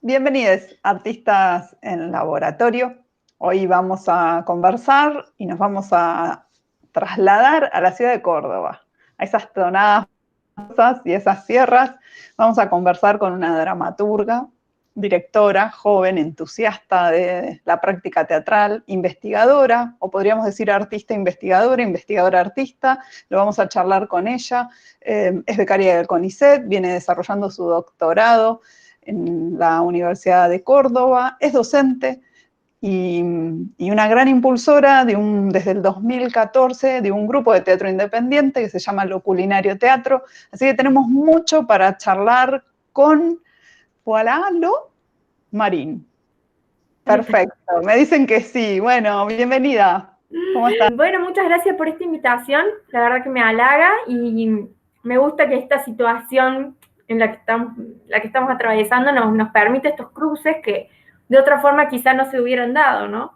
Bienvenidos, artistas en laboratorio. Hoy vamos a conversar y nos vamos a trasladar a la ciudad de Córdoba, a esas tonadas y esas sierras. Vamos a conversar con una dramaturga, directora, joven, entusiasta de la práctica teatral, investigadora, o podríamos decir artista investigadora, investigadora artista. Lo vamos a charlar con ella. Es becaria del CONICET, viene desarrollando su doctorado en la Universidad de Córdoba, es docente y una gran impulsora desde el 2014 de un grupo de teatro independiente que se llama Lo Culinario Teatro. Así que tenemos mucho para charlar con Lo Marín. Perfecto, me dicen que sí. Bueno, bienvenida. ¿Cómo estás? Bueno, muchas gracias por esta invitación. La verdad que me halaga y me gusta que esta situación en la que estamos atravesando nos permite estos cruces que de otra forma quizá no se hubieran dado, ¿no?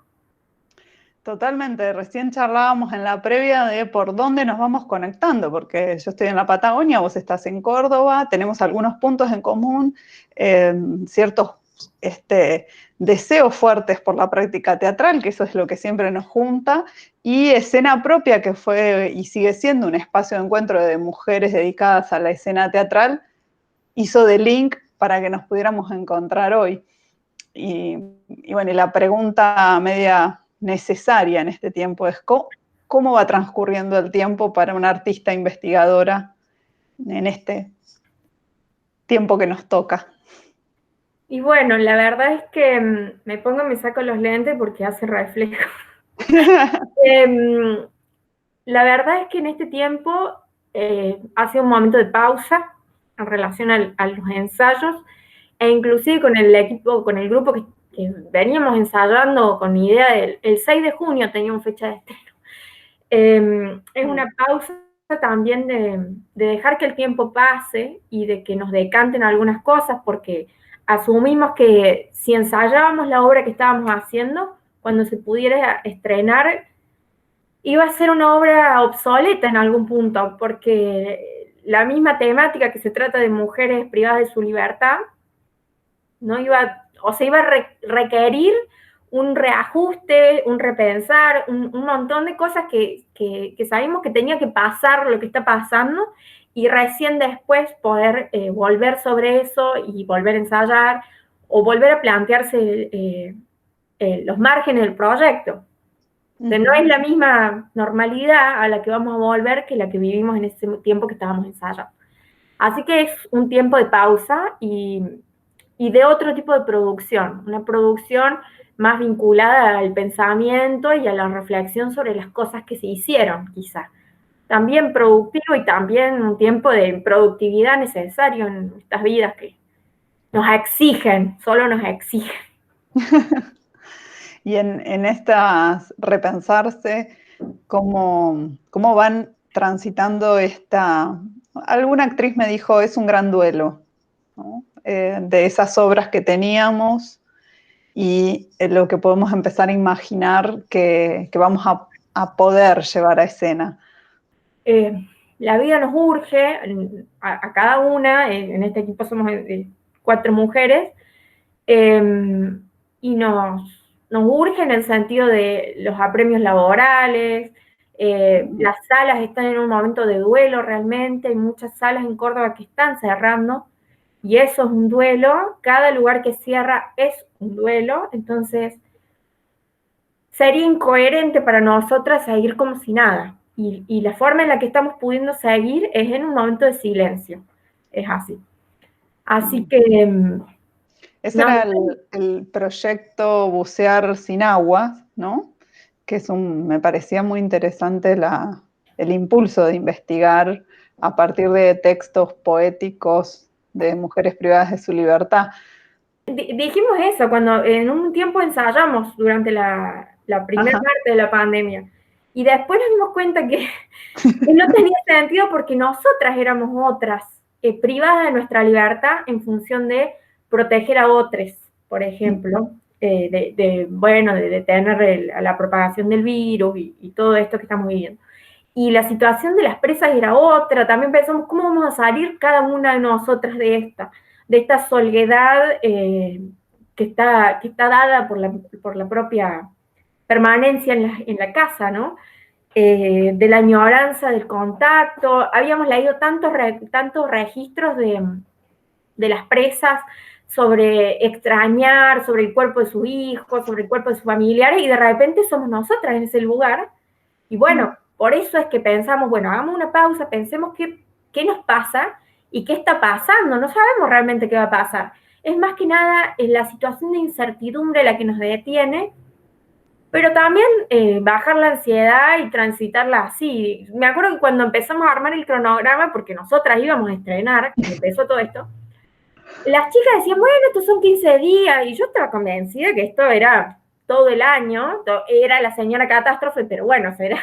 Totalmente, recién charlábamos en la previa de por dónde nos vamos conectando, porque yo estoy en la Patagonia, vos estás en Córdoba, tenemos algunos puntos en común, ciertos deseos fuertes por la práctica teatral, que eso es lo que siempre nos junta, y Escena Propia, que fue y sigue siendo un espacio de encuentro de mujeres dedicadas a la escena teatral, hizo de link para que nos pudiéramos encontrar hoy. Y bueno, y la pregunta media necesaria en este tiempo es ¿cómo va transcurriendo el tiempo para una artista investigadora en este tiempo que nos toca? Y bueno, la verdad es que me saco los lentes porque hace reflejo. La verdad es que en este tiempo ha sido un momento de pausa en relación a los ensayos, e inclusive con el equipo, con el grupo que veníamos ensayando con idea del el 6 de junio teníamos fecha de estreno. Es una pausa también de dejar que el tiempo pase y de que nos decanten algunas cosas, porque asumimos que si ensayábamos la obra que estábamos haciendo, cuando se pudiera estrenar, iba a ser una obra obsoleta en algún punto, porque la misma temática que se trata de mujeres privadas de su libertad, no iba, o sea, iba a requerir un reajuste, un repensar, un montón de cosas que sabemos que tenía que pasar lo que está pasando, y recién después poder volver sobre eso y volver a ensayar o volver a plantearse los márgenes del proyecto. O sea, no es la misma normalidad a la que vamos a volver que la que vivimos en ese tiempo que estábamos ensayando. Así que es un tiempo de pausa y de otro tipo de producción, una producción más vinculada al pensamiento y a la reflexión sobre las cosas que se hicieron, quizá. También productivo y también un tiempo de productividad necesario en estas vidas que nos exigen, solo nos exigen. Y en estas repensarse, ¿cómo van transitando alguna actriz me dijo, es un gran duelo, ¿no? De esas obras que teníamos y lo que podemos empezar a imaginar que vamos a poder llevar a escena. La vida nos urge a cada una, en este equipo somos 4 mujeres, y nos urge en el sentido de los apremios laborales. Las salas están en un momento de duelo realmente, hay muchas salas en Córdoba que están cerrando, y eso es un duelo, cada lugar que cierra es un duelo, entonces sería incoherente para nosotras seguir como si nada, y la forma en la que estamos pudiendo seguir es en un momento de silencio, es así. Así que... Ese era el proyecto Bucear sin Aguas, ¿no? Que me parecía muy interesante el impulso de investigar a partir de textos poéticos de mujeres privadas de su libertad. Dijimos eso cuando en un tiempo ensayamos durante la primera parte de la pandemia, y después nos dimos cuenta que no tenía sentido porque nosotras éramos otras, privadas de nuestra libertad en función de proteger a otros, por ejemplo, de detener la propagación del virus y todo esto que estamos viviendo. Y la situación de las presas era otra. También pensamos, ¿cómo vamos a salir cada una de nosotras de esta soledad que está dada por la propia permanencia en la casa, ¿no? De la añoranza del contacto. Habíamos leído tantos registros de las presas sobre extrañar, sobre el cuerpo de sus hijos, sobre el cuerpo de sus familiares, y de repente somos nosotras en ese lugar. Y bueno, por eso es que pensamos, bueno, hagamos una pausa, pensemos qué nos pasa y qué está pasando. No sabemos realmente qué va a pasar. Es más que nada la situación de incertidumbre la que nos detiene, pero también bajar la ansiedad y transitarla así. Me acuerdo que cuando empezamos a armar el cronograma, porque nosotras íbamos a estrenar, que empezó todo esto, las chicas decían, bueno, estos son 15 días, y yo estaba convencida que esto era todo el año, era la señora catástrofe, pero bueno, será.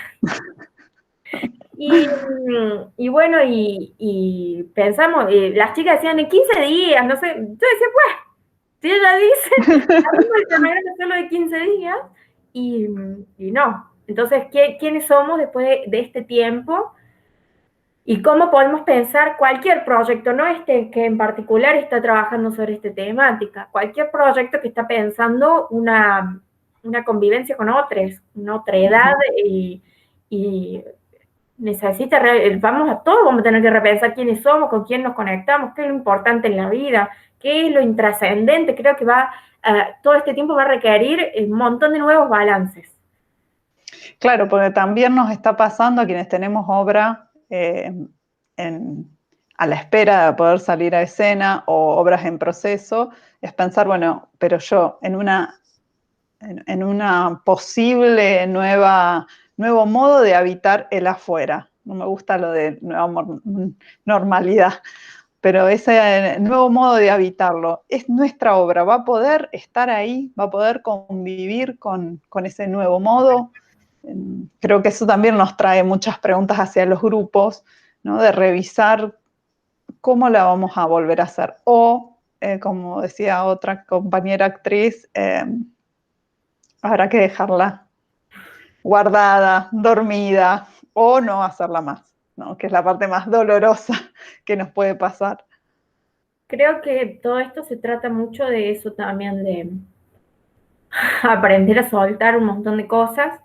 Y bueno, y pensamos, las chicas decían, en 15 días, no sé, yo decía, pues, si ella dice, abrimos el cronograma solo de 15 días, y no. Entonces, ¿quiénes somos después de este tiempo? Y cómo podemos pensar cualquier proyecto, no este que en particular está trabajando sobre esta temática, cualquier proyecto que está pensando una convivencia con otros, una otra edad, y necesita, vamos a tener que repensar quiénes somos, con quién nos conectamos, qué es lo importante en la vida, qué es lo intrascendente. Creo que todo este tiempo va a requerir un montón de nuevos balances. Claro, porque también nos está pasando a quienes tenemos obra a la espera de poder salir a escena o obras en proceso, es pensar, bueno, pero yo en una posible nuevo modo de habitar el afuera. No me gusta lo de nueva normalidad, pero ese nuevo modo de habitarlo es nuestra obra. ¿Va a poder estar ahí? ¿Va a poder convivir con ese nuevo modo? Creo que eso también nos trae muchas preguntas hacia los grupos, ¿no? De revisar cómo la vamos a volver a hacer. O, como decía otra compañera actriz, habrá que dejarla guardada, dormida, o no hacerla más, ¿no? Que es la parte más dolorosa que nos puede pasar. Creo que todo esto se trata mucho de eso también, de aprender a soltar un montón de cosas,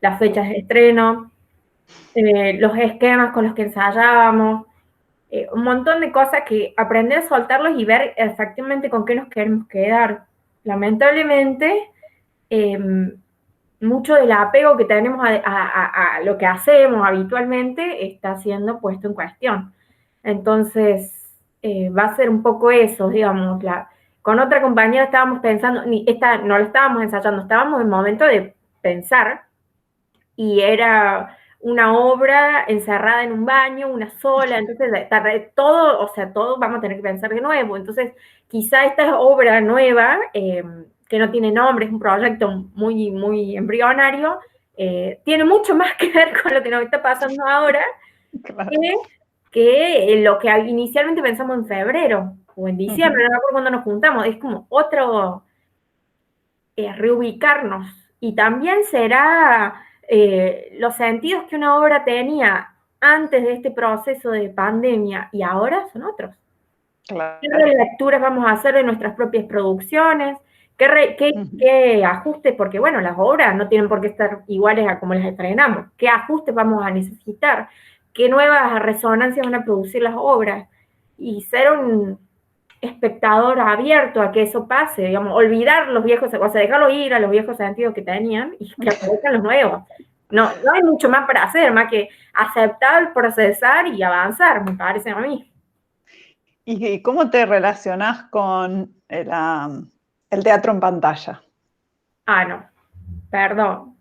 las fechas de estreno, los esquemas con los que ensayábamos, un montón de cosas que aprender a soltarlos y ver efectivamente con qué nos queremos quedar. Lamentablemente, mucho del apego que tenemos a lo que hacemos habitualmente está siendo puesto en cuestión. Entonces, va a ser un poco eso, digamos. Con otra compañera estábamos pensando, no lo estábamos ensayando, estábamos en el momento de pensar, y era una obra encerrada en un baño, una sola, entonces todo vamos a tener que pensar de nuevo. Entonces, quizá esta obra nueva, que no tiene nombre, es un proyecto muy, muy embrionario, tiene mucho más que ver con lo que nos está pasando ahora, claro, que lo que inicialmente pensamos en febrero o en diciembre, no me acuerdo cuando nos juntamos. Es como otro reubicarnos. Y también será los sentidos que una obra tenía antes de este proceso de pandemia y ahora son otros. Claro. ¿Qué lecturas vamos a hacer de nuestras propias producciones? ¿Qué ajustes? Porque, bueno, las obras no tienen por qué estar iguales a como las estrenamos. ¿Qué ajustes vamos a necesitar? ¿Qué nuevas resonancias van a producir las obras? Y ser un espectador abierto a que eso pase, digamos, olvidar los viejos, o sea, dejarlo ir a los viejos sentidos que tenían y que aparezcan los nuevos. No hay mucho más para hacer, más que aceptar, procesar y avanzar, me parece a mí. ¿Y cómo te relacionás con el teatro en pantalla? Ah, no, perdón.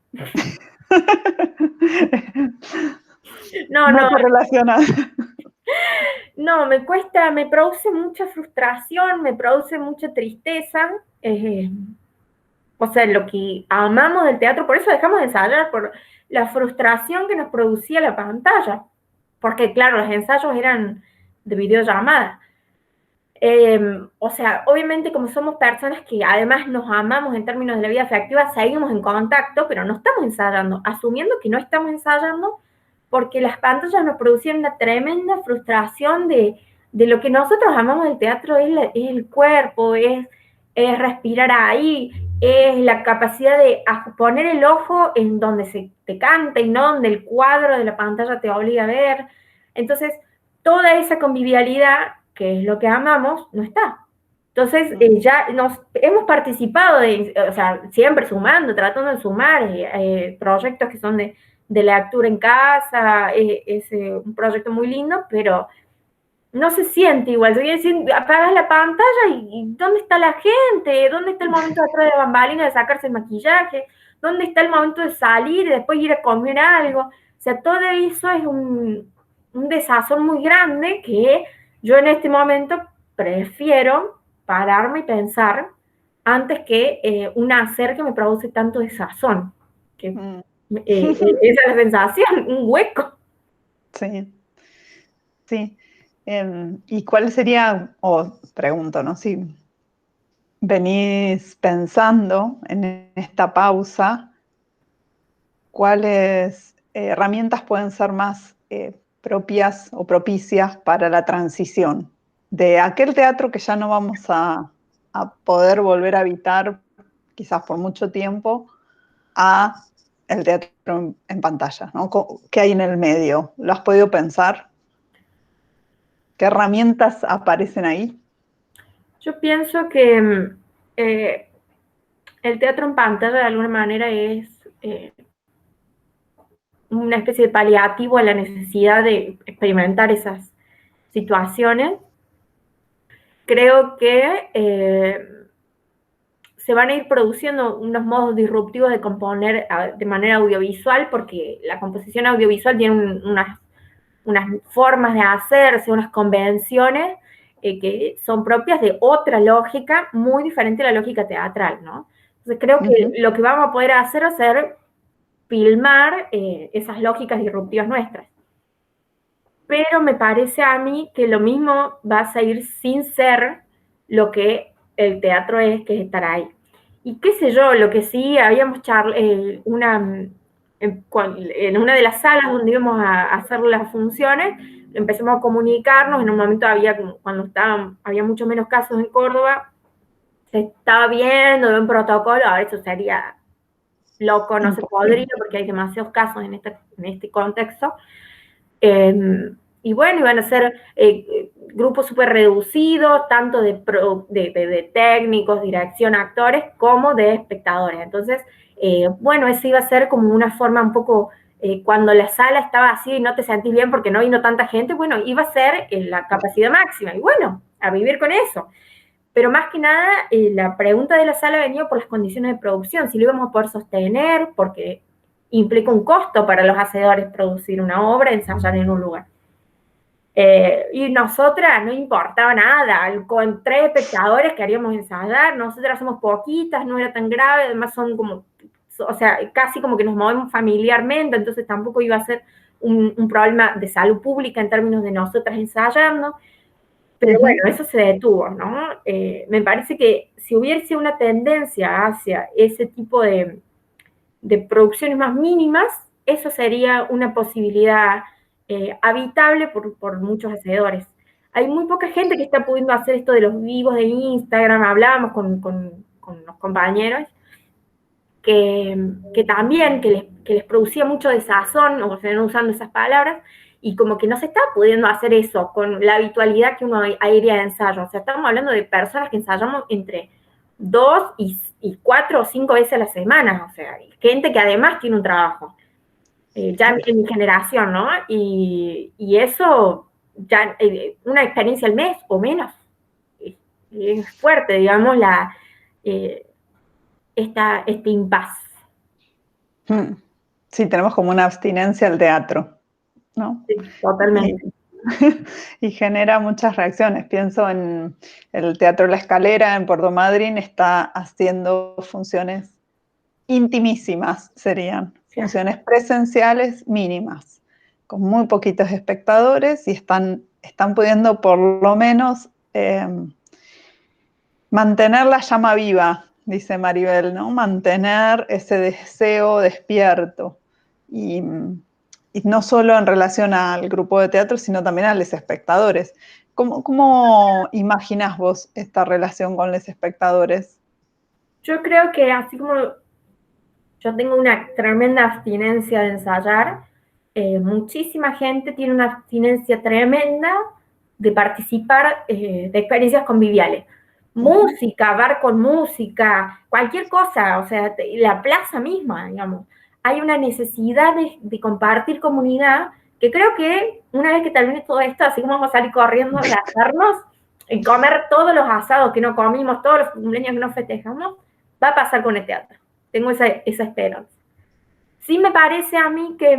No te relacionas. No, me cuesta, me produce mucha frustración, me produce mucha tristeza. O sea, lo que amamos del teatro, por eso dejamos de ensayar, por la frustración que nos producía la pantalla. Porque, claro, los ensayos eran de videollamada. O sea, obviamente como somos personas que además nos amamos en términos de la vida afectiva, seguimos en contacto, pero no estamos ensayando, asumiendo que no estamos ensayando, porque las pantallas nos producían una tremenda frustración de lo que nosotros amamos del teatro, es el cuerpo, es es respirar ahí, es la capacidad de poner el ojo en donde se te canta y no donde el cuadro de la pantalla te obliga a ver. Entonces, toda esa convivialidad, que es lo que amamos, no está. Entonces, ya hemos participado, o sea, siempre sumando, tratando de sumar proyectos que son de lectura en casa, es un proyecto muy lindo, pero no se siente igual. Yo decir, apagas la pantalla y ¿dónde está la gente? ¿Dónde está el momento atrás de la bambalina de sacarse el maquillaje? ¿Dónde está el momento de salir y después ir a comer algo? O sea, todo eso es un desazón muy grande que yo en este momento prefiero pararme y pensar antes que un hacer que me produce tanto desazón. Que, esa es la sensación, un hueco. Sí, sí. ¿Y cuál sería, o pregunto, ¿no? Si venís pensando en esta pausa, ¿cuáles herramientas pueden ser más propias o propicias para la transición de aquel teatro que ya no vamos a poder volver a habitar quizás por mucho tiempo a el teatro en pantalla, ¿no? ¿Qué hay en el medio? ¿Lo has podido pensar? ¿Qué herramientas aparecen ahí? Yo pienso que el teatro en pantalla de alguna manera es una especie de paliativo a la necesidad de experimentar esas situaciones. Creo que se van a ir produciendo unos modos disruptivos de componer de manera audiovisual, porque la composición audiovisual tiene unas formas de hacerse, unas convenciones que son propias de otra lógica muy diferente a la lógica teatral, ¿no? Entonces creo que lo que vamos a poder hacer es filmar esas lógicas disruptivas nuestras. Pero me parece a mí que lo mismo va a seguir sin ser lo que el teatro es, que es estar ahí. Y qué sé yo, lo que sí habíamos en una de las salas donde íbamos a hacer las funciones, empezamos a comunicarnos, en un momento cuando había mucho menos casos en Córdoba, se estaba viendo de un protocolo, ahora eso sería loco, no se podría porque hay demasiados casos en este contexto. Y bueno, iban a ser grupos súper reducidos, tanto de técnicos, dirección, actores, como de espectadores. Entonces, bueno, eso iba a ser como una forma un poco, cuando la sala estaba así y no te sentís bien porque no vino tanta gente, bueno, iba a ser la capacidad máxima. Y bueno, a vivir con eso. Pero más que nada, la pregunta de la sala venía por las condiciones de producción, si lo íbamos a poder sostener, porque implica un costo para los hacedores producir una obra, ensayar en un lugar. Y nosotras no importaba nada, con 3 espectadores queríamos ensayar, nosotras somos poquitas, no era tan grave, además son como, o sea, casi como que nos movemos familiarmente, entonces tampoco iba a ser un problema de salud pública en términos de nosotras ensayando. Pero bueno, eso se detuvo, ¿no? Me parece que si hubiese una tendencia hacia ese tipo de producciones más mínimas, eso sería una posibilidad habitable por muchos hacedores. Hay muy poca gente que está pudiendo hacer esto de los vivos de Instagram, hablábamos con los compañeros, que también, que les producía mucho desazón, o sea, no usando esas palabras, y como que no se está pudiendo hacer eso con la habitualidad que uno iría de ensayo. O sea, estamos hablando de personas que ensayamos entre 2 y 4 o 5 veces a la semana, o sea, gente que además tiene un trabajo, ya en mi generación, ¿no? Y eso, ya una experiencia al mes o menos, es fuerte, digamos, este impasse. Sí, tenemos como una abstinencia al teatro, ¿no? Sí, totalmente. Y genera muchas reacciones. Pienso en el Teatro La Escalera en Puerto Madryn, está haciendo funciones intimísimas, serían funciones presenciales mínimas, con muy poquitos espectadores y están pudiendo por lo menos mantener la llama viva, dice Maribel, ¿no? Mantener ese deseo despierto. Y no solo en relación al grupo de teatro, sino también a los espectadores. ¿Cómo imaginás vos esta relación con los espectadores? Yo creo que así como yo tengo una tremenda abstinencia de ensayar, muchísima gente tiene una abstinencia tremenda de participar de experiencias conviviales. Música, bar con música, cualquier cosa, o sea, la plaza misma, digamos. Hay una necesidad de compartir comunidad que creo que una vez que termine todo esto, así como vamos a salir corriendo a abrazarnos, y comer todos los asados que no comimos, todos los cumpleaños que no festejamos, va a pasar con el teatro. Tengo esa esperanza. Sí me parece a mí que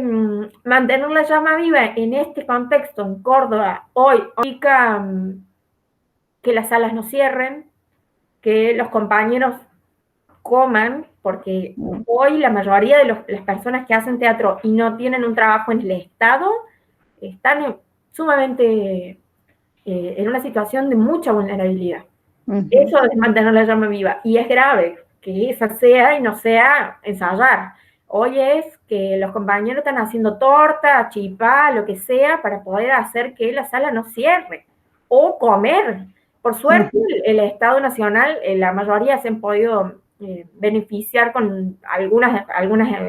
mantener la llama viva en este contexto, en Córdoba, hoy, implica que las salas no cierren, que los compañeros coman, porque hoy la mayoría de las personas que hacen teatro y no tienen un trabajo en el Estado están sumamente en una situación de mucha vulnerabilidad. Eso es mantener la llama viva. Y es grave que esa sea y no sea ensayar. Hoy es que los compañeros están haciendo torta, chipá, lo que sea, para poder hacer que la sala no cierre. O comer. Por suerte, el Estado Nacional, la mayoría se han podido beneficiar con algunas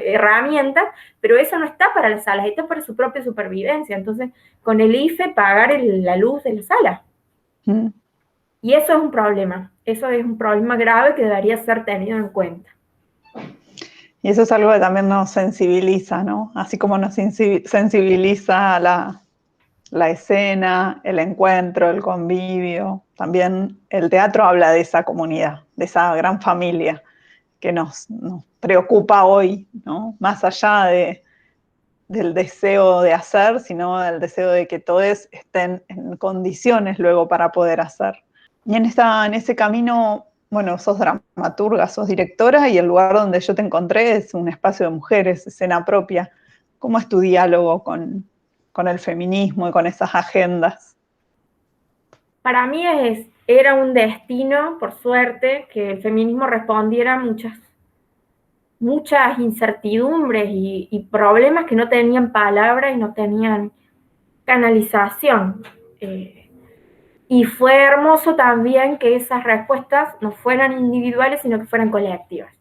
herramientas, pero eso no está para las salas, está para su propia supervivencia. Entonces, con el IFE, pagar la luz de la sala. Y eso es un problema grave que debería ser tenido en cuenta. Y eso es algo que también nos sensibiliza, ¿no? Así como nos sensibiliza la escena, el encuentro, el convivio. También el teatro habla de esa comunidad, de esa gran familia que nos preocupa hoy, ¿no? Más allá del deseo de hacer, sino del deseo de que todos estén en condiciones luego para poder hacer. Y en ese camino, bueno, sos dramaturga, sos directora, y el lugar donde yo te encontré es un espacio de mujeres, escena propia. ¿Cómo es tu diálogo con el feminismo y con esas agendas? Para mí era un destino, por suerte, que el feminismo respondiera a muchas incertidumbres y problemas que no tenían palabra y no tenían canalización. Y fue hermoso también que esas respuestas no fueran individuales, sino que fueran colectivas.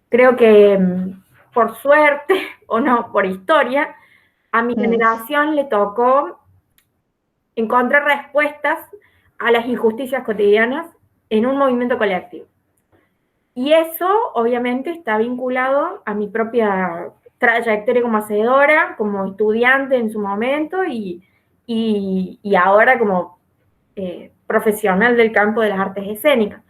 Creo que, por suerte, o no, por historia, a mi generación le tocó encontrar respuestas a las injusticias cotidianas en un movimiento colectivo. Y eso, obviamente, está vinculado a mi propia trayectoria como hacedora, como estudiante en su momento y ahora como profesional del campo de las artes escénicas.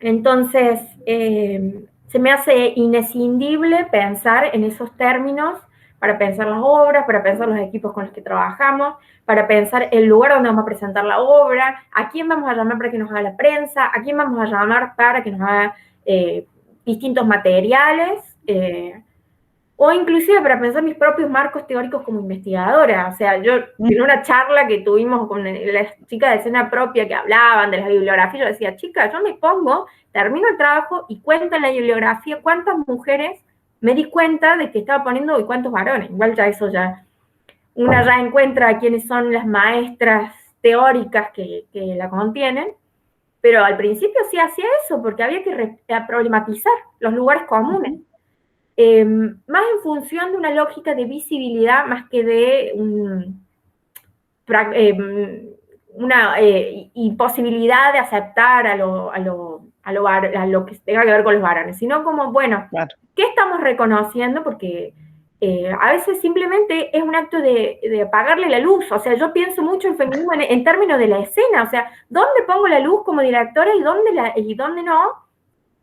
Entonces, se me hace inescindible pensar en esos términos para pensar las obras, para pensar los equipos con los que trabajamos, para pensar el lugar donde vamos a presentar la obra, a quién vamos a llamar para que nos haga la prensa, a quién vamos a llamar para que nos haga distintos materiales, o inclusive para pensar mis propios marcos teóricos como investigadora. O sea, yo en una charla que tuvimos con las chicas de escena propia que hablaban de la bibliografía, yo decía, chicas, yo me pongo, termino el trabajo y cuento en la bibliografía cuántas mujeres me di cuenta de que estaba poniendo y cuántos varones. Igual ya eso una ya encuentra quiénes son las maestras teóricas que la contienen, pero al principio sí hacía eso, porque había que problematizar los lugares comunes. Más en función de una lógica de visibilidad más que de una imposibilidad de aceptar a lo que tenga que ver con los varones, sino como, bueno, claro, ¿qué estamos reconociendo? Porque a veces simplemente es un acto de apagarle la luz. O sea, yo pienso mucho en feminismo en términos de la escena, o sea, ¿dónde pongo la luz como directora y dónde no?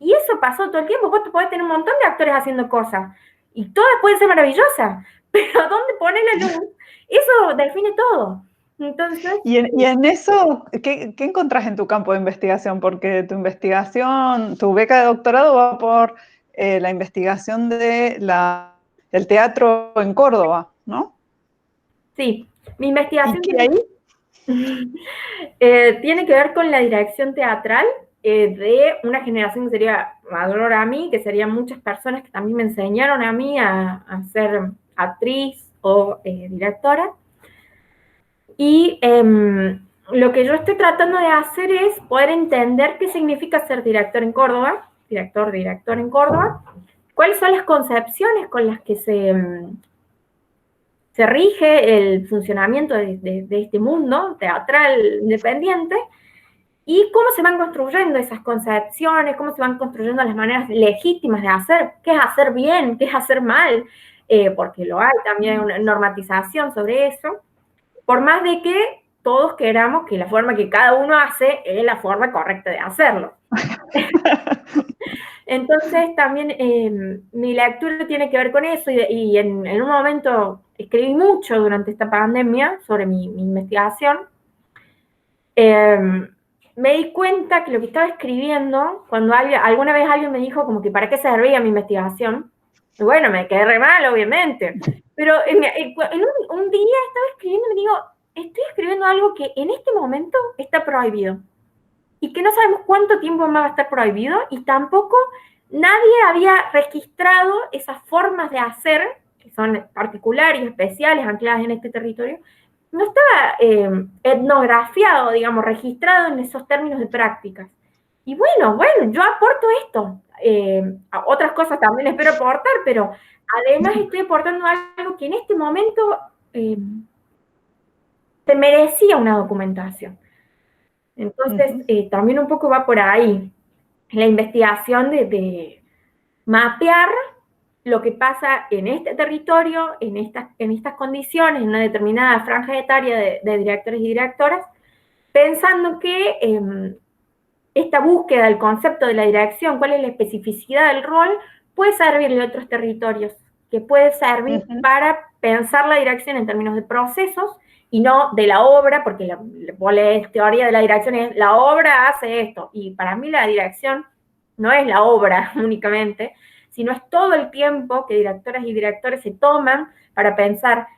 Y eso pasó todo el tiempo. Vos podés tener un montón de actores haciendo cosas y todas pueden ser maravillosas, pero ¿dónde pone la luz? Eso define todo. Entonces, y en eso, ¿qué encontrás en tu campo de investigación? Porque tu investigación, tu beca de doctorado va por la investigación del teatro en Córdoba, ¿no? Sí, mi investigación ¿Y qué hay? Tiene que ver con la dirección teatral de una generación que sería mayor a mí, que serían muchas personas que también me enseñaron a mí a ser actriz o directora. Y lo que yo estoy tratando de hacer es poder entender qué significa ser director en Córdoba, director en Córdoba, cuáles son las concepciones con las que se rige el funcionamiento de este mundo teatral independiente, y cómo se van construyendo esas concepciones, cómo se van construyendo las maneras legítimas de hacer, qué es hacer bien, qué es hacer mal, porque lo hay también una normatización sobre eso, por más de que todos queramos que la forma que cada uno hace es la forma correcta de hacerlo. Entonces también mi lectura tiene que ver con eso, y en un momento escribí mucho durante esta pandemia sobre mi investigación. Me di cuenta que lo que estaba escribiendo, cuando alguna vez alguien me dijo como que para qué servía mi investigación, y bueno, me quedé re mal, obviamente, pero en un día estaba escribiendo y me digo, estoy escribiendo algo que en este momento está prohibido, y que no sabemos cuánto tiempo más va a estar prohibido, y tampoco nadie había registrado esas formas de hacer, que son particulares y especiales, ancladas en este territorio, no estaba etnografiado, digamos, registrado en esos términos de prácticas. Y bueno, yo aporto esto. Otras cosas también espero aportar, pero además estoy aportando algo que en este momento se merecía una documentación. Entonces, también un poco va por ahí la investigación de mapear lo que pasa en este territorio, en estas condiciones, en una determinada franja etaria de directores y directoras, pensando que esta búsqueda del concepto de la dirección, cuál es la especificidad del rol, puede servir en otros territorios, que puede servir para pensar la dirección en términos de procesos y no de la obra, porque la teoría de la dirección es la obra hace esto, y para mí la dirección no es la obra únicamente, sino es todo el tiempo que directoras y directores se toman para pensar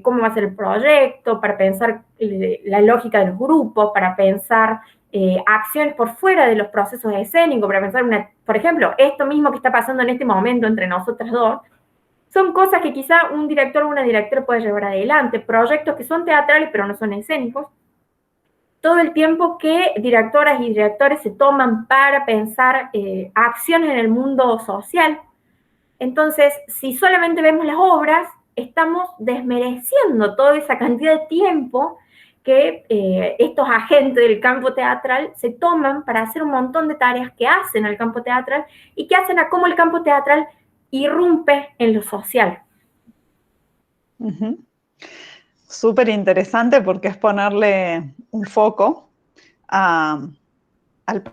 cómo va a ser el proyecto, para pensar la lógica de los grupos, para pensar acciones por fuera de los procesos escénicos, para pensar, por ejemplo, esto mismo que está pasando en este momento entre nosotras dos, son cosas que quizá un director o una directora puede llevar adelante, proyectos que son teatrales pero no son escénicos, todo el tiempo que directoras y directores se toman para pensar acciones en el mundo social. Entonces, si solamente vemos las obras, estamos desmereciendo toda esa cantidad de tiempo que estos agentes del campo teatral se toman para hacer un montón de tareas que hacen al campo teatral y que hacen a cómo el campo teatral irrumpe en lo social. Súper interesante porque es ponerle un foco al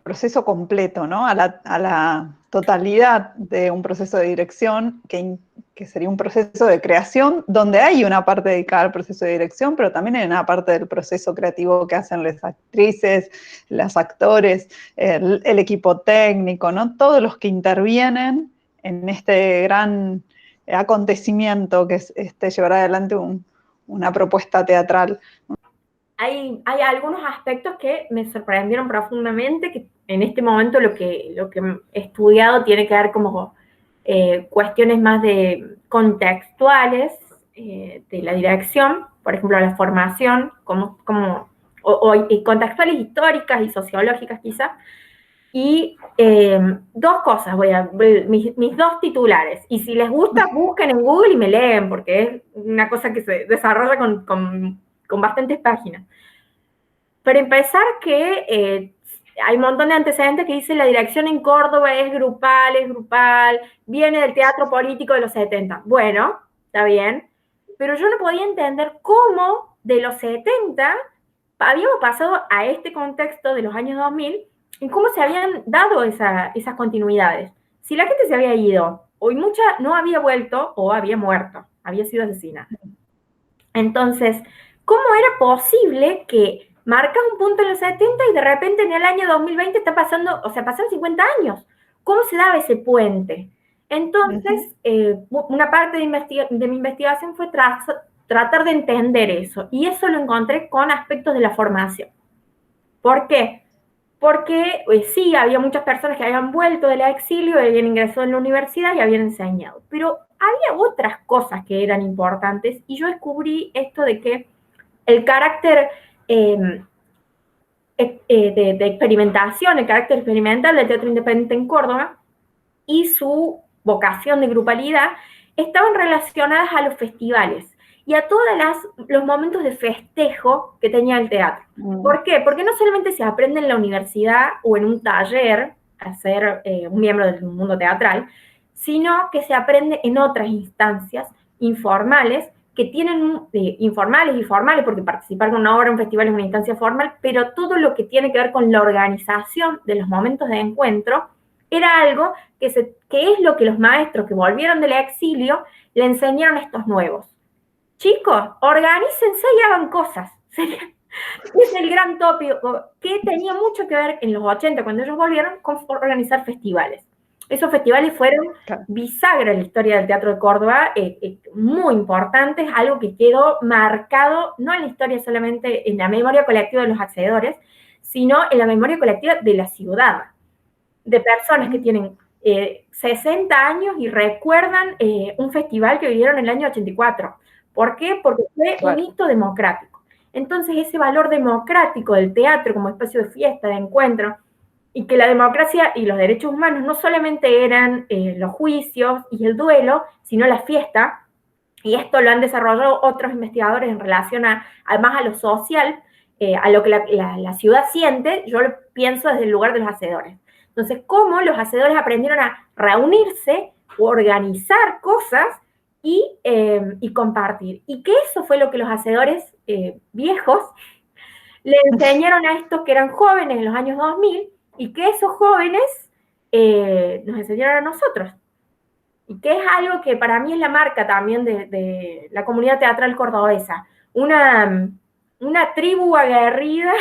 proceso completo, ¿no? A la totalidad de un proceso de dirección que sería un proceso de creación donde hay una parte dedicada al proceso de dirección, pero también hay una parte del proceso creativo que hacen las actrices, los actores, el equipo técnico, ¿no? Todos los que intervienen en este gran acontecimiento que es llevar adelante una propuesta teatral. Hay algunos aspectos que me sorprendieron profundamente, que en este momento lo que he estudiado tiene que ver como cuestiones más de contextuales de la dirección, por ejemplo, la formación, y contextuales históricas y sociológicas quizás. Y dos cosas, mis dos titulares. Y si les gusta, busquen en Google y me leen, porque es una cosa que se desarrolla con bastantes páginas. Para empezar, que hay un montón de antecedentes que dicen la dirección en Córdoba es grupal, viene del teatro político de los 70. Bueno, está bien, pero yo no podía entender cómo de los 70 habíamos pasado a este contexto de los años 2000 y cómo se habían dado esas continuidades. Si la gente se había ido, o mucha no había vuelto o había muerto, había sido asesinada. Entonces, ¿cómo era posible que marcas un punto en los 70 y de repente en el año 2020 está pasando, o sea, pasaron 50 años? ¿Cómo se daba ese puente? Entonces, una parte de mi investigación fue tratar de entender eso, y eso lo encontré con aspectos de la formación. ¿Por qué? Porque sí, había muchas personas que habían vuelto del exilio, habían ingresado en la universidad y habían enseñado, pero había otras cosas que eran importantes, y yo descubrí esto de que el carácter de experimentación, el carácter experimental del teatro independiente en Córdoba y su vocación de grupalidad estaban relacionadas a los festivales y a todos los momentos de festejo que tenía el teatro. ¿Por qué? Porque no solamente se aprende en la universidad o en un taller a ser un miembro del mundo teatral, sino que se aprende en otras instancias informales que tienen informales y formales, porque participar con una obra en un festival es una instancia formal, pero todo lo que tiene que ver con la organización de los momentos de encuentro era algo que es lo que los maestros que volvieron del exilio le enseñaron a estos nuevos. Chicos, organícense y hagan cosas. Es el gran tópico que tenía mucho que ver en los 80, cuando ellos volvieron, con organizar festivales. Esos festivales fueron bisagra en la historia del Teatro de Córdoba, muy importantes, algo que quedó marcado, no en la historia solamente en la memoria colectiva de los hacedores, sino en la memoria colectiva de la ciudad, de personas que tienen 60 años y recuerdan un festival que vivieron en el año 84. ¿Por qué? Porque fue un hito democrático. Entonces, ese valor democrático del teatro como espacio de fiesta, de encuentro, y que la democracia y los derechos humanos no solamente eran los juicios y el duelo, sino la fiesta, y esto lo han desarrollado otros investigadores en relación además a lo social, a lo que la ciudad siente, yo lo pienso desde el lugar de los hacedores. Entonces, cómo los hacedores aprendieron a reunirse, organizar cosas y compartir. Y que eso fue lo que los hacedores viejos le enseñaron a estos que eran jóvenes en los años 2000 y que esos jóvenes nos enseñaron a nosotros. Y que es algo que para mí es la marca también de la comunidad teatral cordobesa. Una tribu aguerrida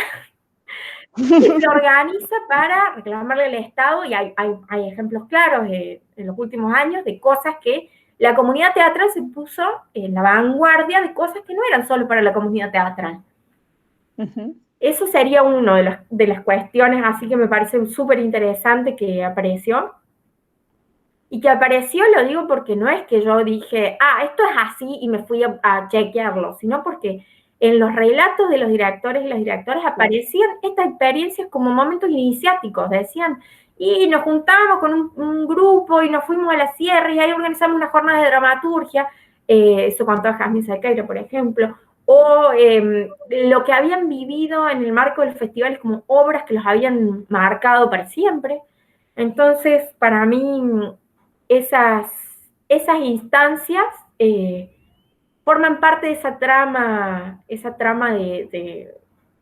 que se organiza para reclamarle al Estado, y hay ejemplos claros en los últimos años de cosas que la comunidad teatral se puso en la vanguardia de cosas que no eran solo para la comunidad teatral. Eso sería una de las cuestiones, así que me parece súper interesante que apareció. Y que apareció, lo digo porque no es que yo dije, esto es así y me fui a chequearlo, sino porque en los relatos de los directores y las directoras aparecían estas experiencias como momentos iniciáticos. Decían, y nos juntábamos con un grupo y nos fuimos a la sierra y ahí organizamos una jornada de dramaturgia, eso contó Jazmín Sequeira, por ejemplo, o lo que habían vivido en el marco del festival como obras que los habían marcado para siempre. Entonces, para mí, esas instancias forman parte de esa trama de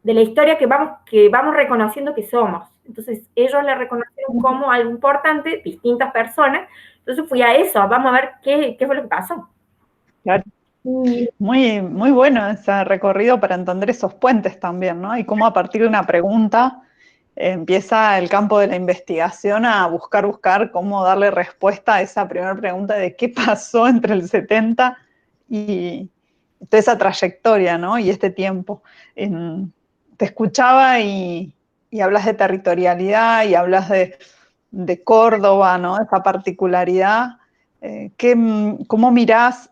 la historia que vamos reconociendo que somos. Entonces, ellos la reconocieron como algo importante, distintas personas. Entonces, fui a eso, vamos a ver qué fue lo que pasó. Claro. Muy, muy bueno ese recorrido para entender esos puentes también, ¿no? Y cómo a partir de una pregunta empieza el campo de la investigación a buscar cómo darle respuesta a esa primera pregunta de qué pasó entre el 70 y toda esa trayectoria, ¿no? Y este tiempo. Te escuchaba y hablas de territorialidad y hablas de Córdoba, ¿no? Esa particularidad. ¿Cómo mirás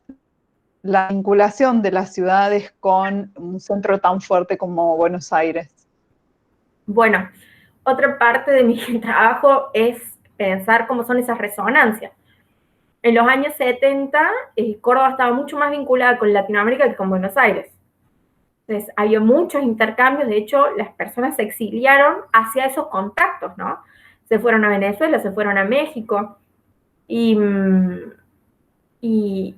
la vinculación de las ciudades con un centro tan fuerte como Buenos Aires? Bueno, otra parte de mi trabajo es pensar cómo son esas resonancias. En los años 70, Córdoba estaba mucho más vinculada con Latinoamérica que con Buenos Aires. Entonces, había muchos intercambios, de hecho, las personas se exiliaron hacia esos contactos, ¿no? Se fueron a Venezuela, se fueron a México, y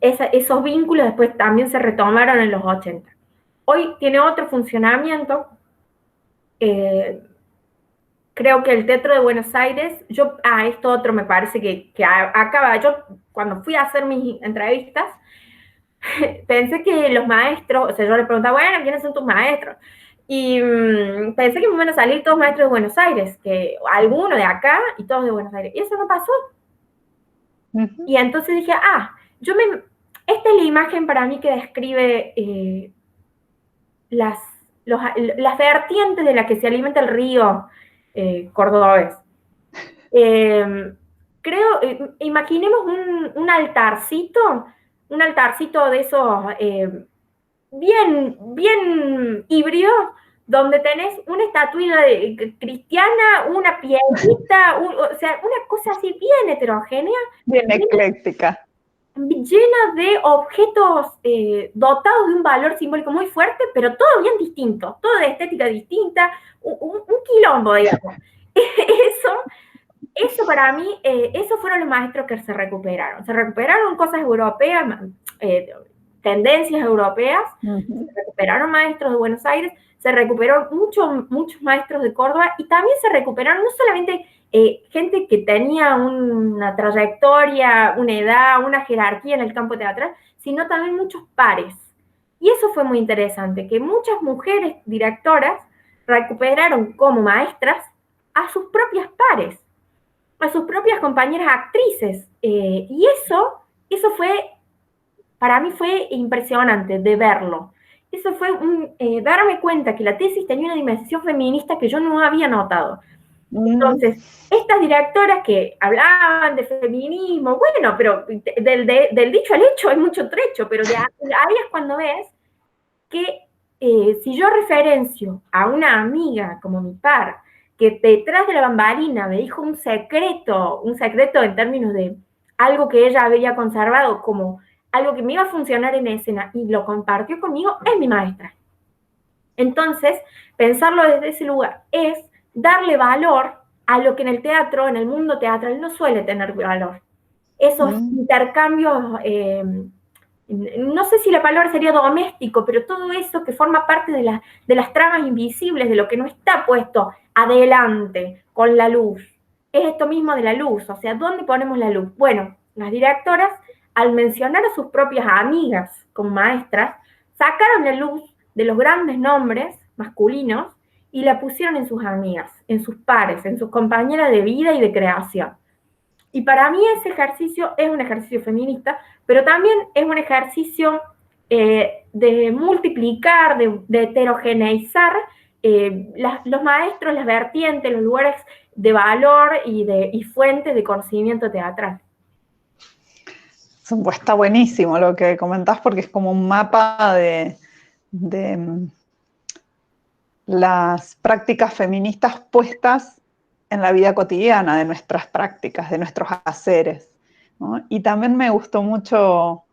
esos vínculos después también se retomaron en los 80. Hoy tiene otro funcionamiento. Creo que el Teatro de Buenos Aires, esto otro me parece que acaba, yo cuando fui a hacer mis entrevistas, pensé que los maestros, o sea, yo les preguntaba, bueno, ¿quiénes son tus maestros? Y pensé que me iban a salir todos maestros de Buenos Aires, que algunos de acá y todos de Buenos Aires. Y eso no pasó. Y entonces dije, esta es la imagen para mí que describe las vertientes de las que se alimenta el río cordobés. Imaginemos un altarcito de esos bien híbridos, donde tenés una estatuilla cristiana, una piedrita, o sea, una cosa así bien heterogénea, Bien ecléctica. llena de objetos dotados de un valor simbólico muy fuerte, pero todo bien distinto, todo de estética distinta, un quilombo, digamos. Eso para mí, esos fueron los maestros que se recuperaron. Se recuperaron cosas europeas, tendencias europeas, se recuperaron maestros de Buenos Aires, se recuperaron muchos maestros de Córdoba y también se recuperaron no solamente gente que tenía una trayectoria, una edad, una jerarquía en el campo teatral, sino también muchos pares. Y eso fue muy interesante, que muchas mujeres directoras recuperaron como maestras a sus propias pares, a sus propias compañeras actrices. Y eso fue, para mí fue impresionante de verlo. Eso fue darme cuenta que la tesis tenía una dimensión feminista que yo no había notado. Entonces, estas directoras que hablaban de feminismo, bueno, pero del dicho al hecho hay mucho trecho, pero ahí es cuando ves que si yo referencio a una amiga como mi par, que detrás de la bambalina me dijo un secreto en términos de algo que ella había conservado como algo que me iba a funcionar en escena y lo compartió conmigo, es mi maestra. Entonces, pensarlo desde ese lugar es darle valor a lo que en el teatro, en el mundo teatral, no suele tener valor. Esos intercambios, no sé si la palabra sería doméstico, pero todo eso que forma parte de las tramas invisibles, de lo que no está puesto adelante con la luz. Es esto mismo de la luz, o sea, ¿dónde ponemos la luz? Bueno, las directoras, al mencionar a sus propias amigas como maestras, sacaron la luz de los grandes nombres masculinos y la pusieron en sus amigas, en sus pares, en sus compañeras de vida y de creación. Y para mí ese ejercicio es un ejercicio feminista, pero también es un ejercicio de multiplicar, de heterogeneizar los maestros, las vertientes, los lugares de valor y fuentes de conocimiento teatral. Pues está buenísimo lo que comentás porque es como un mapa de las prácticas feministas puestas en la vida cotidiana, de nuestras prácticas, de nuestros haceres, ¿no? Y también me gustó mucho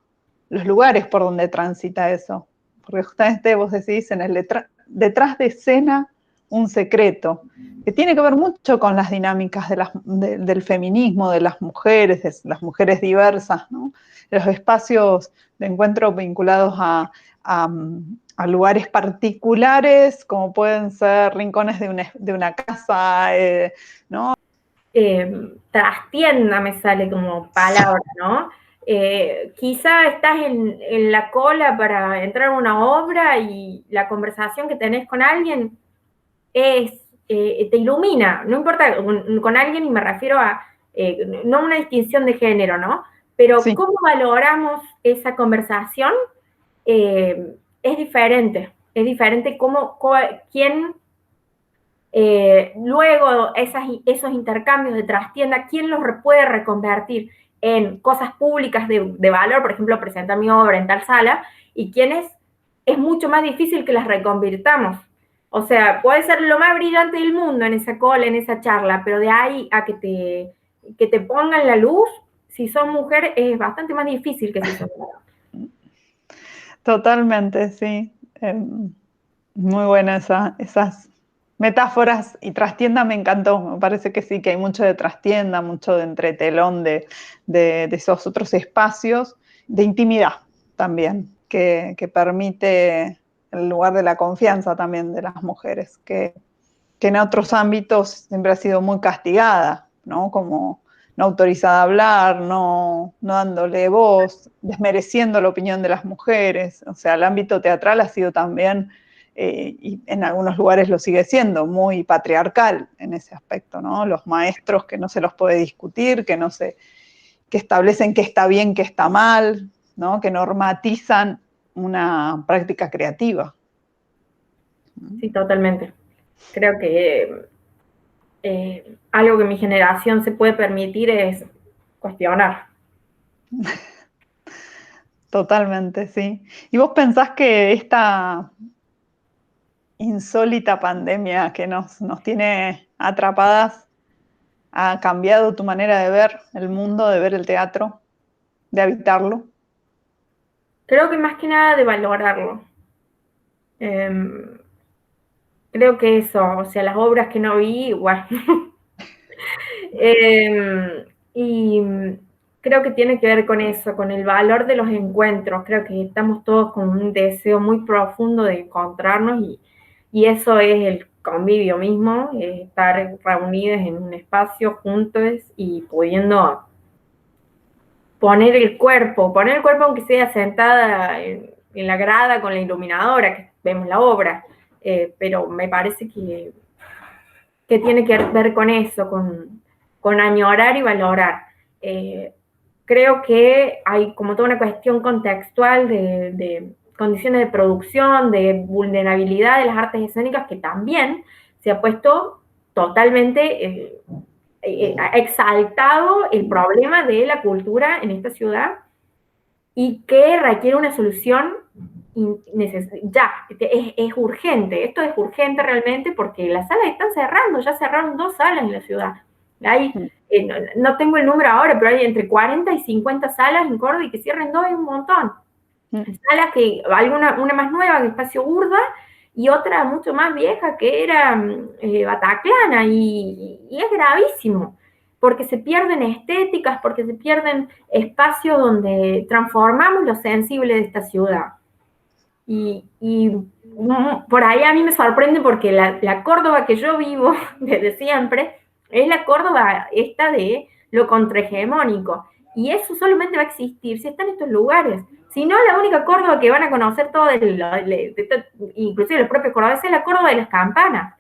los lugares por donde transita eso, porque justamente vos decís en el detrás de escena un secreto, que tiene que ver mucho con las dinámicas del feminismo, de las mujeres diversas, ¿no? Los espacios de encuentro vinculados a lugares particulares, como pueden ser rincones de una casa, ¿no? Trastienda me sale como palabra, ¿no? Quizá estás en la cola para entrar a una obra y la conversación que tenés con alguien te ilumina, no importa con alguien, y me refiero a no una distinción de género, ¿no? Pero sí, cómo valoramos esa conversación es diferente quién luego esos intercambios de trastienda, quién los puede reconvertir en cosas públicas de valor, por ejemplo, presentar mi obra en tal sala, y quiénes es mucho más difícil que las reconvirtamos. O sea, puede ser lo más brillante del mundo en esa cola, en esa charla, pero de ahí a que te pongan la luz, si son mujeres, es bastante más difícil que si son mujeres. Totalmente, sí. Muy buenas esas metáforas, y trastienda me encantó, me parece que sí, que hay mucho de trastienda, mucho de entretelón de esos otros espacios, de intimidad también, que permite el lugar de la confianza también de las mujeres, que en otros ámbitos siempre ha sido muy castigada, ¿no? Como no autorizada a hablar, no dándole voz, desmereciendo la opinión de las mujeres. O sea, el ámbito teatral ha sido también, y en algunos lugares lo sigue siendo, muy patriarcal en ese aspecto, ¿no? Los maestros que no se los puede discutir, que establecen qué está bien, qué está mal, ¿no? Que normatizan una práctica creativa. Sí, totalmente. Creo que algo que mi generación se puede permitir es cuestionar. totalmente, sí. ¿Y vos pensás que esta insólita pandemia que nos tiene atrapadas ha cambiado tu manera de ver el mundo, de ver el teatro, de habitarlo? Creo que más que nada de valorarlo. Creo que eso, o sea, las obras que no vi, igual. Y creo que tiene que ver con eso, con el valor de los encuentros. Creo que estamos todos con un deseo muy profundo de encontrarnos y eso es el convivio mismo, estar reunidos en un espacio juntos y pudiendo poner el cuerpo aunque sea sentada en la grada con la iluminadora, que vemos la obra, pero me parece que tiene que ver con eso, con añorar y valorar. Creo que hay como toda una cuestión contextual de condiciones de producción, de vulnerabilidad de las artes escénicas que también se ha puesto totalmente exaltado el problema de la cultura en esta ciudad y que requiere una solución ya, es urgente, esto es urgente realmente porque las salas están cerrando, ya cerraron 2 salas en la ciudad. Hay, no tengo el número ahora, pero hay entre 40 y 50 salas en Córdoba y que cierren 2 es un montón. Salas que, una más nueva, que Espacio Urda, y otra mucho más vieja que era Bataclana, y es gravísimo porque se pierden estéticas, porque se pierden espacios donde transformamos lo sensible de esta ciudad. Y por ahí a mí me sorprende porque la Córdoba que yo vivo desde siempre es la Córdoba esta de lo contrahegemónico. Y eso solamente va a existir si están estos lugares. Si no, la única Córdoba que van a conocer todos, inclusive los propios cordobeses, es la Córdoba de las campanas.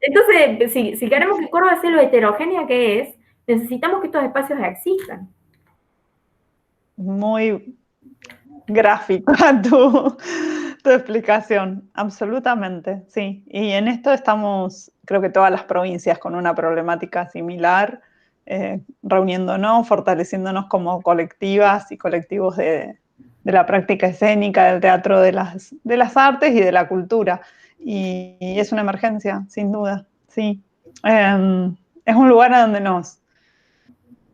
Entonces, si queremos que Córdoba sea lo heterogénea que es, necesitamos que estos espacios existan. Muy gráfica tu explicación, absolutamente, sí. Y en esto estamos, creo que todas las provincias con una problemática similar, reuniéndonos, fortaleciéndonos como colectivas y colectivos de la práctica escénica, del teatro, de las artes y de la cultura. Y es una emergencia, sin duda, sí. Es un lugar a donde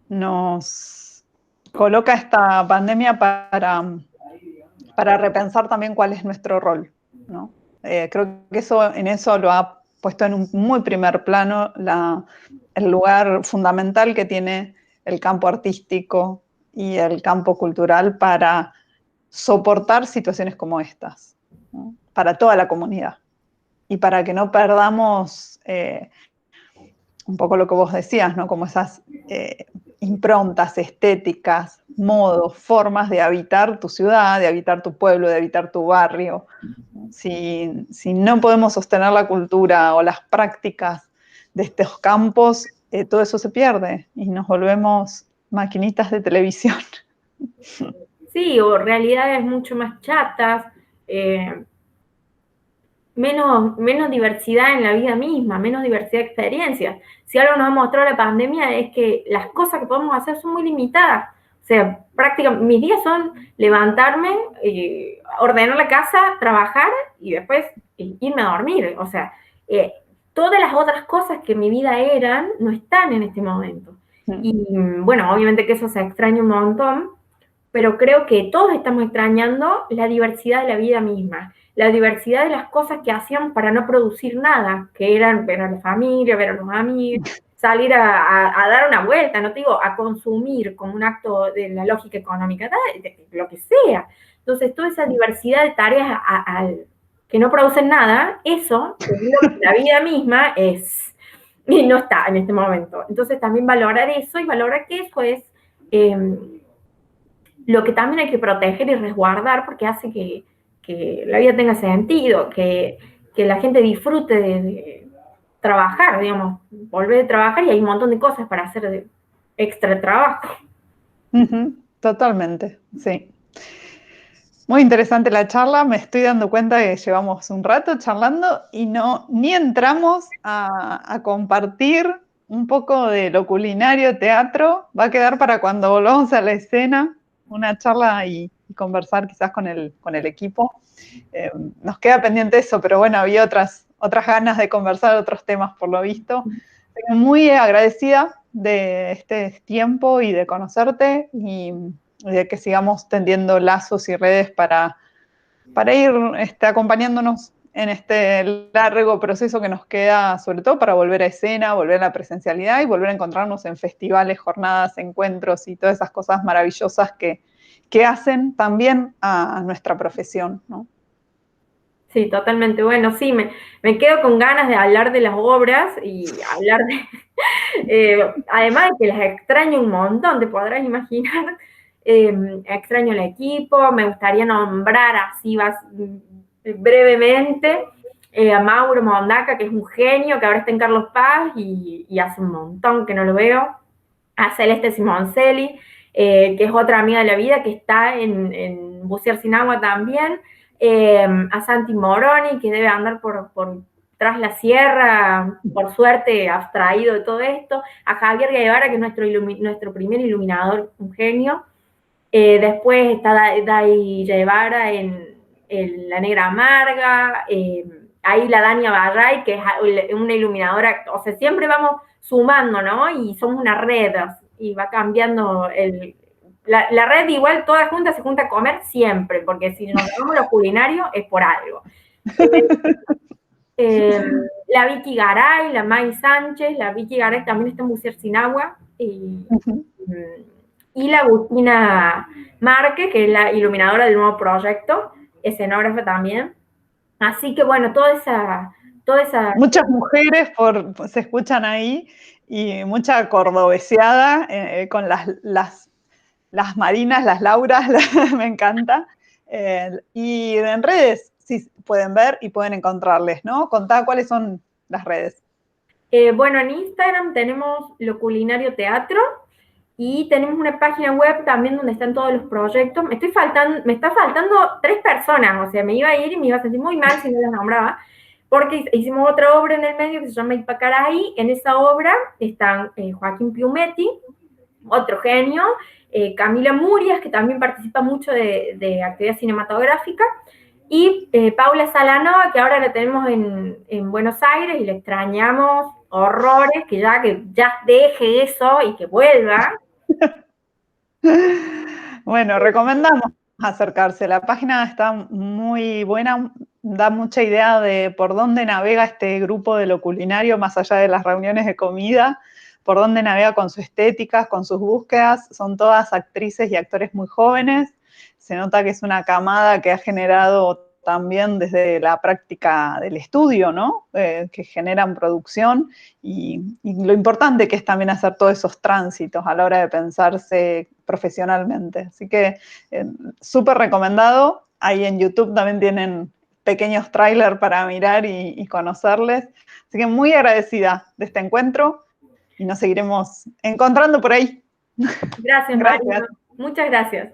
nos coloca esta pandemia para repensar también cuál es nuestro rol, ¿no? Creo que en eso lo ha puesto en un muy primer plano el lugar fundamental que tiene el campo artístico y el campo cultural para soportar situaciones como estas, ¿no? Para toda la comunidad y para que no perdamos un poco lo que vos decías, ¿no? Como esas improntas estéticas, modos, formas de habitar tu ciudad, de habitar tu pueblo, de habitar tu barrio. Si no podemos sostener la cultura o las prácticas de estos campos, todo eso se pierde y nos volvemos maquinitas de televisión. Sí, o realidades mucho más chatas, menos diversidad en la vida misma, menos diversidad de experiencias. Si algo nos ha mostrado la pandemia es que las cosas que podemos hacer son muy limitadas. O sea, prácticamente mis días son levantarme, ordenar la casa, trabajar y después irme a dormir. O sea, todas las otras cosas que mi vida eran no están en este momento. Y bueno, obviamente que eso se extraña un montón, pero creo que todos estamos extrañando la diversidad de la vida misma, la diversidad de las cosas que hacíamos para no producir nada, que eran ver a la familia, ver a los amigos, salir a dar una vuelta, no te digo a consumir como un acto de la lógica económica, de lo que sea. Entonces, toda esa diversidad de tareas que no producen nada, eso, la vida misma es, y no está en este momento. Entonces, también valorar eso y valorar que eso es lo que también hay que proteger y resguardar porque hace que la vida tenga sentido, que la gente disfrute de trabajar, digamos, volver a trabajar y hay un montón de cosas para hacer de extra trabajo. Totalmente, sí. Muy interesante la charla, me estoy dando cuenta que llevamos un rato charlando y ni entramos a compartir un poco de lo culinario, teatro, va a quedar para cuando volvamos a la escena, una charla y conversar quizás con el equipo. Nos queda pendiente eso, pero bueno, había otras ganas de conversar otros temas por lo visto. Estoy muy agradecida de este tiempo y de conocerte y de que sigamos tendiendo lazos y redes para ir acompañándonos en este largo proceso que nos queda, sobre todo para volver a escena, volver a la presencialidad y volver a encontrarnos en festivales, jornadas, encuentros y todas esas cosas maravillosas que hacen también a nuestra profesión, ¿no? Sí, totalmente. Bueno, sí, me quedo con ganas de hablar de las obras y hablar de... además de que las extraño un montón, te podrás imaginar. Extraño el equipo, me gustaría nombrar así brevemente a Mauro Mondaca, que es un genio, que ahora está en Carlos Paz y hace un montón que no lo veo. A Celeste Simoncelli, que es otra amiga de la vida, que está en Bucear Sin Agua también. A Santi Moroni, que debe andar por tras la sierra, por suerte abstraído de todo esto. A Javier Guevara, que es nuestro primer iluminador, un genio. Después está Dai Guevara en La Negra Amarga. Ahí la Dania Barray, que es una iluminadora, o sea, siempre vamos sumando, ¿no? Y somos una red, y va cambiando la red igual, toda junta se junta a comer siempre, porque si nos llamamos los culinarios es por algo. La Vicky Garay, la May Sánchez, la Vicky Garay también está en Bucear Sin Agua, y la Agustina Márquez, que es la iluminadora del nuevo proyecto, escenógrafa también. Así que bueno, toda esa... Muchas mujeres se escuchan ahí y mucha cordobeseada con las Marinas, las Lauras, me encanta. Y en redes sí pueden ver y pueden encontrarles, ¿no? Contá cuáles son las redes. Bueno, en Instagram tenemos Lo Culinario Teatro y tenemos una página web también donde están todos los proyectos. Me está faltando 3 personas, o sea, me iba a ir y me iba a sentir muy mal si no las nombraba, porque hicimos otra obra en el medio que se llama Ipacaraí. En esa obra están Joaquín Piumetti, otro genio, Camila Murias, que también participa mucho de actividad cinematográfica, y Paula Salanova, que ahora la tenemos en Buenos Aires y la extrañamos horrores, que ya deje eso y que vuelva. Bueno, recomendamos acercarse. La página está muy buena, da mucha idea de por dónde navega este grupo de Lo Culinario, más allá de las reuniones de comida, por dónde navega con su estética, con sus búsquedas. Son todas actrices y actores muy jóvenes. Se nota que es una camada que ha generado también desde la práctica del estudio, ¿no? Que generan producción y lo importante que es también hacer todos esos tránsitos a la hora de pensarse profesionalmente. Así que súper recomendado. Ahí en YouTube también tienen pequeños trailers para mirar y conocerles. Así que muy agradecida de este encuentro y nos seguiremos encontrando por ahí. Gracias, María. Muchas gracias.